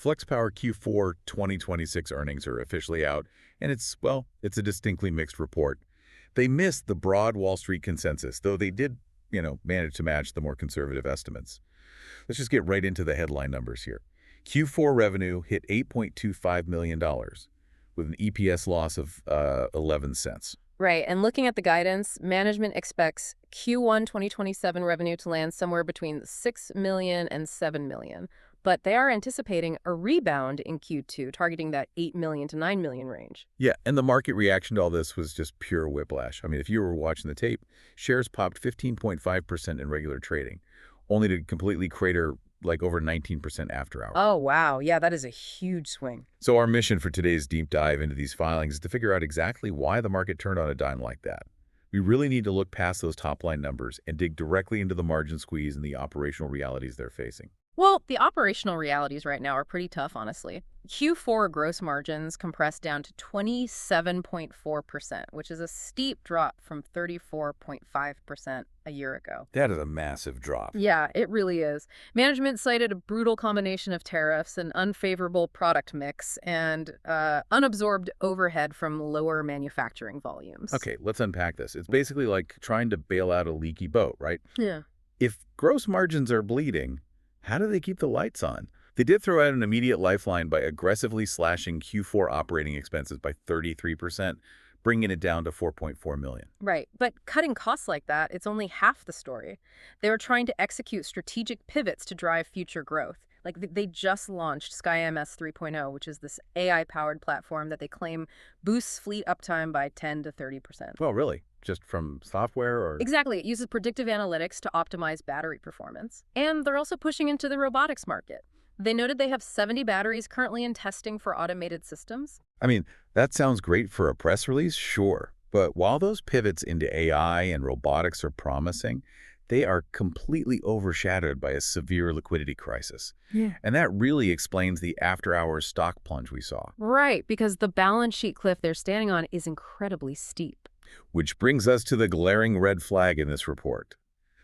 Flux Power Q4 2026 earnings are officially out, and it's a distinctly mixed report. They missed the broad Wall Street consensus, though they did, manage to match the more conservative estimates. Let's just get right into the headline numbers here. Q4 revenue hit $8.25 million with an EPS loss of 11 cents. Right, and looking at the guidance, management expects Q1 2027 revenue to land somewhere between $6 million and $7 million, but they are anticipating a rebound in Q2, targeting that $8 million to $9 million range. Yeah, and the market reaction to all this was just pure whiplash. I mean, if you were watching the tape, shares popped 15.5% in regular trading, only to completely crater like over 19% after hours. Oh, wow. Yeah, that is a huge swing. So our mission for today's deep dive into these filings is to figure out exactly why the market turned on a dime like that. We really need to look past those top-line numbers and dig directly into the margin squeeze and the operational realities they're facing. Well, the operational realities right now are pretty tough, honestly. Q4 gross margins compressed down to 27.4%, which is a steep drop from 34.5% a year ago. That is a massive drop. Yeah, it really is. Management cited a brutal combination of tariffs, an unfavorable product mix, and unabsorbed overhead from lower manufacturing volumes. Okay, let's unpack this. It's basically like trying to bail out a leaky boat, right? Yeah. If gross margins are bleeding, how do they keep the lights on? They did throw out an immediate lifeline by aggressively slashing Q4 operating expenses by 33%, bringing it down to $4.4 million. Right, but cutting costs like that, it's only half the story. They were trying to execute strategic pivots to drive future growth. Like they just launched SkyMS 3.0, which is this AI-powered platform that they claim boosts fleet uptime by 10 to 30%. Well, really? Just from software or? Exactly. It uses predictive analytics to optimize battery performance. And they're also pushing into the robotics market. They noted they have 70 batteries currently in testing for automated systems. I mean, that sounds great for a press release, sure. But while those pivots into AI and robotics are promising, they are completely overshadowed by a severe liquidity crisis. Yeah. And that really explains the after-hours stock plunge we saw. Right, because the balance sheet cliff they're standing on is incredibly steep. Which brings us to the glaring red flag in this report.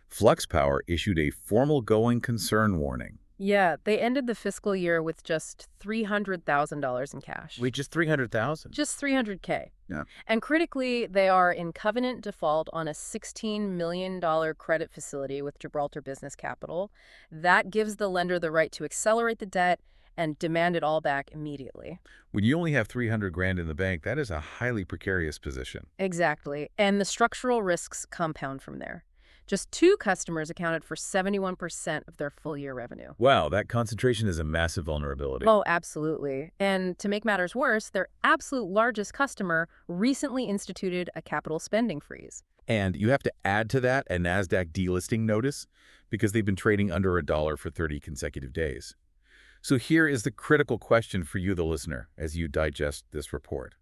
Flux Power issued a formal going concern warning. Yeah, they ended the fiscal year with just $300,000 in cash. Wait, just $300,000? Just $300K. Yeah. And critically, they are in covenant default on a $16 million credit facility with Gibraltar Business Capital. That gives the lender the right to accelerate the debt and demand it all back immediately. When you only have 300 grand in the bank, that is a highly precarious position. Exactly. And the structural risks compound from there. Just 2 customers accounted for 71% of their full-year revenue. Wow, that concentration is a massive vulnerability. Oh, absolutely. And to make matters worse, their absolute largest customer recently instituted a capital spending freeze. And you have to add to that a NASDAQ delisting notice because they've been trading under $1 for 30 consecutive days. So here is the critical question for you, the listener, as you digest this report.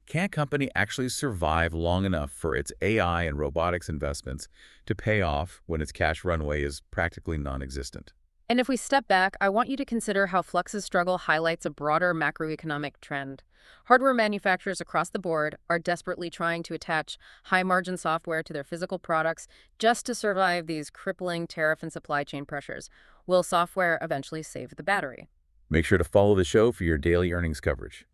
Can a company actually survive long enough for its AI and robotics investments to pay off when its cash runway is practically non-existent? And if we step back, I want you to consider how Flux's struggle highlights a broader macroeconomic trend. Hardware manufacturers across the board are desperately trying to attach high-margin software to their physical products just to survive these crippling tariff and supply chain pressures. Will software eventually save the battery? Make sure to follow the show for your daily earnings coverage.